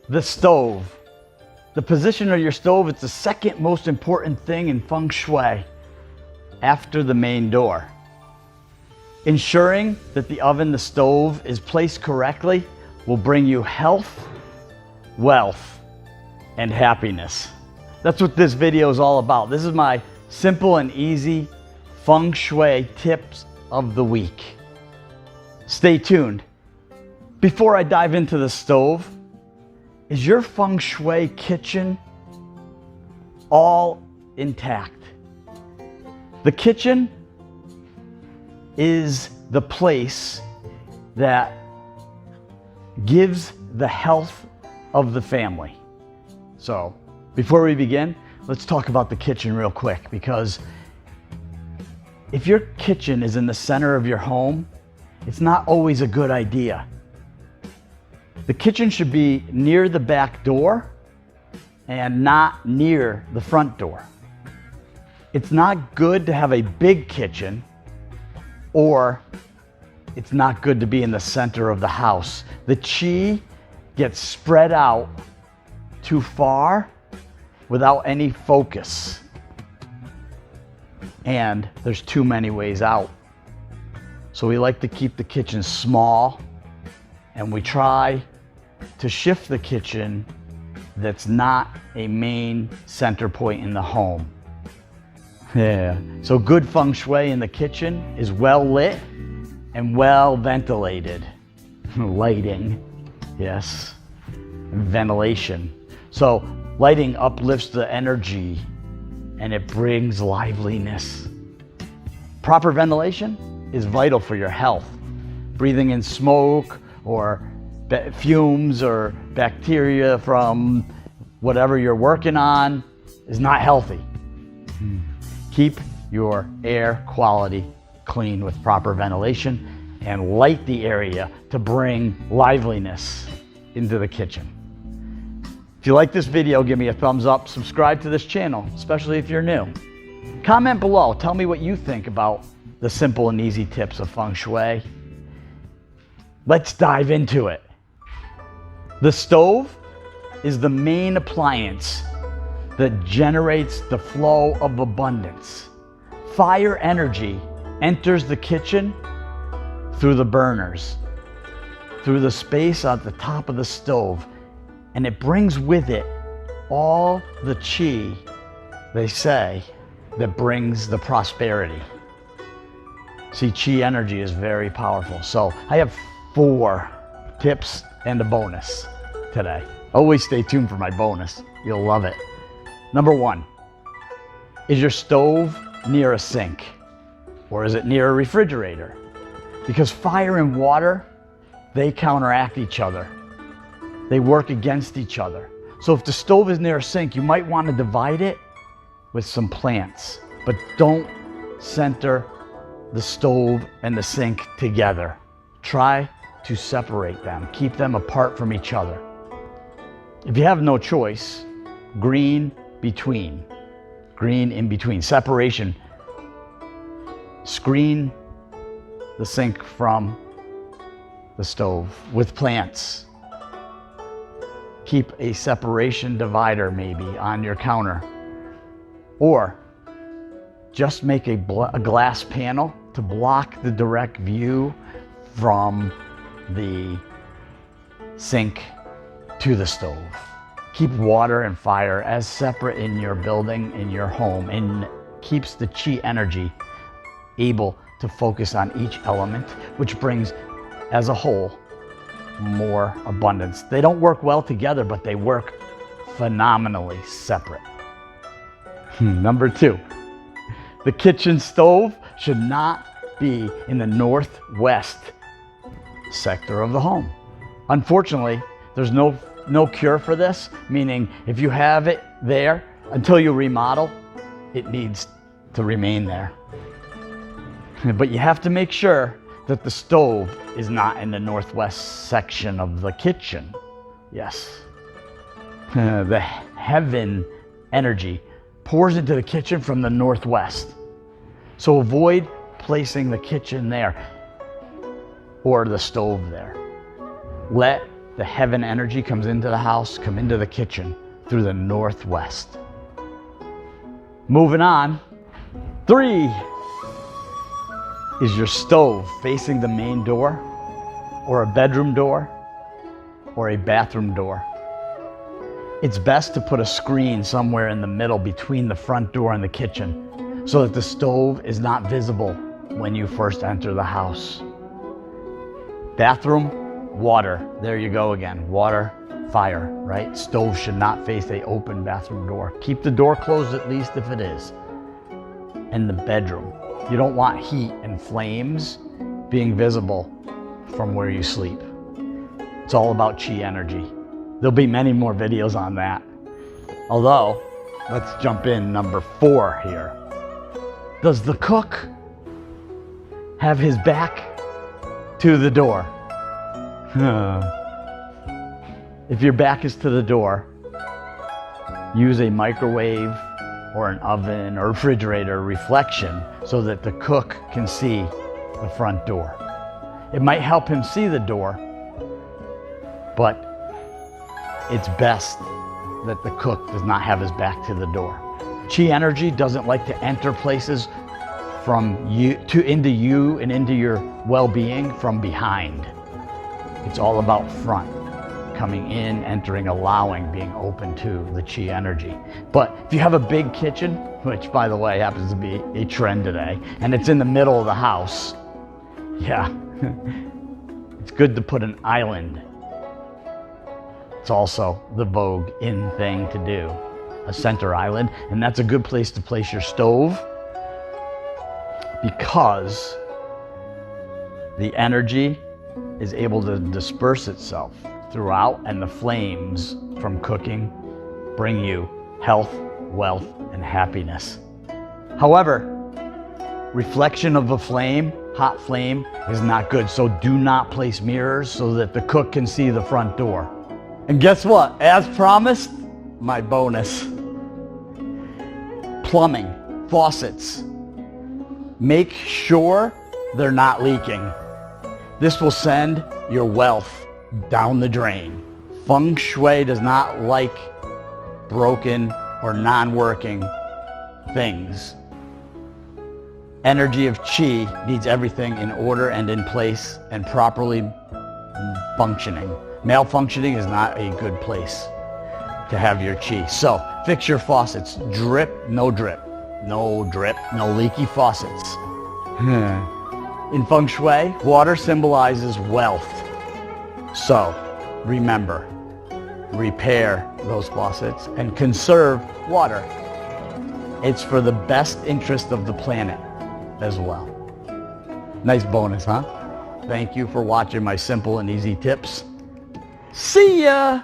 The stove. The position of your stove is the second most important thing in Feng Shui after the main door. Ensuring that the oven, the stove, is placed correctly will bring you health, wealth, and happiness. That's what this video is all about. This is my simple and easy Feng Shui tips of the week. Stay tuned. Before I dive into the stove, is your Feng Shui kitchen all intact? The kitchen is the place that gives the health of the family. So, before we begin, let's talk about the kitchen real quick, because if your kitchen is in the center of your home, it's not always a good idea. The kitchen should be near the back door and not near the front door. It's not good to have a big kitchen, or it's not good to be in the center of the house. The chi gets spread out too far without any focus, and there's too many ways out. So we like to keep the kitchen small, and we try to shift the kitchen that's not a main center point in the home. Yeah. So good Feng Shui in the kitchen is well lit and well ventilated. Lighting, yes, and ventilation. So lighting uplifts the energy and it brings liveliness. Proper ventilation is vital for your health. Breathing in smoke or fumes or bacteria from whatever you're working on is not healthy. Keep your air quality clean with proper ventilation and light the area to bring liveliness into the kitchen. If you like this video, give me a thumbs up, subscribe to this channel, especially if you're new. Comment below, tell me what you think about the simple and easy tips of Feng Shui. Let's dive into it. The stove is the main appliance that generates the flow of abundance. Fire energy enters the kitchen through the burners, through the space at the top of the stove, and it brings with it all the chi, they say, that brings the prosperity. See, chi energy is very powerful. So I have 4 tips and a bonus today. Always stay tuned for my bonus. You'll love it. Number 1, is your stove near a sink, or is it near a refrigerator? Because fire and water, they counteract each other. They work against each other. So if the stove is near a sink, you might want to divide it with some plants, but don't center the stove and the sink together. Try to separate them, keep them apart from each other. If you have no choice, green in between, separation. Screen the sink from the stove with plants. Keep a separation divider maybe on your counter, or just make a glass panel to block the direct view from the sink to the stove. Keep water and fire as separate in your building, in your home, and keeps the chi energy able to focus on each element, which brings, as a whole, more abundance. They don't work well together, but they work phenomenally separate. Number 2, the kitchen stove should not be in the northwest sector of the home. Unfortunately, there's no cure for this, meaning if you have it there until you remodel, it needs to remain there. But you have to make sure that the stove is not in the northwest section of the kitchen. Yes. The heaven energy pours into the kitchen from the northwest. So avoid placing the kitchen there or the stove there. Let the heaven energy comes into the house, come into the kitchen through the northwest. Moving on, 3 is your stove facing the main door, or a bedroom door, or a bathroom door. It's best to put a screen somewhere in the middle between the front door and the kitchen so that the stove is not visible when you first enter the house. Bathroom, water. There you go again. Water, fire, right? Stove should not face an open bathroom door. Keep the door closed at least if it is. And the bedroom. You don't want heat and flames being visible from where you sleep. It's all about chi energy. There'll be many more videos on that. Although, let's jump in number 4 here. Does the cook have his back to the door? If your back is to the door, use a microwave or an oven or refrigerator reflection so that the cook can see the front door. It might help him see the door, but it's best that the cook does not have his back to the door. Chi energy doesn't like to enter places from you into you and into your well-being from behind. It's all about front, coming in, entering, allowing, being open to the chi energy. But if you have a big kitchen, which by the way happens to be a trend today, and it's in the middle of the house, yeah, it's good to put an island. It's also the vogue in thing to do, a center island, and that's a good place to place your stove because the energy is able to disperse itself throughout, and the flames from cooking bring you health, wealth, and happiness. However, reflection of a flame, hot flame, is not good, so do not place mirrors so that the cook can see the front door. And guess what? As promised, my bonus. Plumbing, faucets. Make sure they're not leaking. This will send your wealth down the drain. Feng Shui does not like broken or non-working things. Energy of Qi needs everything in order and in place and properly functioning. Malfunctioning is not a good place to have your Qi. So fix your faucets. Drip, no drip. No drip, no leaky faucets. In Feng Shui, water symbolizes wealth. So remember, repair those faucets and conserve water. It's for the best interest of the planet as well. Nice bonus, huh? Thank you for watching my simple and easy tips. See ya!